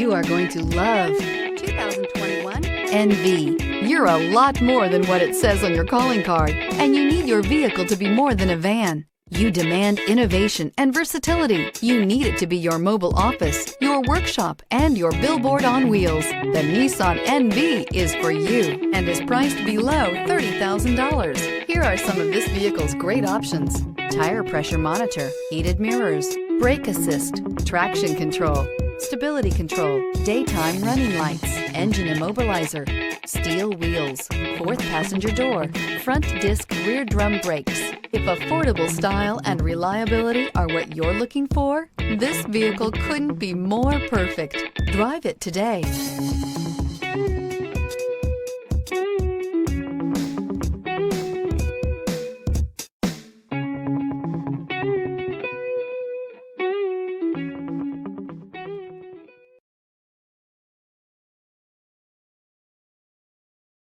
You are going to love 2021 NV. You're a lot more than what it says on your calling card, and you need your vehicle to be more than a van. You demand innovation and versatility. You need it to be your mobile office, your workshop, and your billboard on wheels. The Nissan NV is for you and is priced below $30,000. Here are some of this vehicle's great options: tire pressure monitor, heated mirrors, brake assist, traction control, stability control, daytime running lights, engine immobilizer, steel wheels, fourth passenger door, front disc rear drum brakes. If affordable style and reliability are what you're looking for, this vehicle couldn't be more perfect. Drive it today.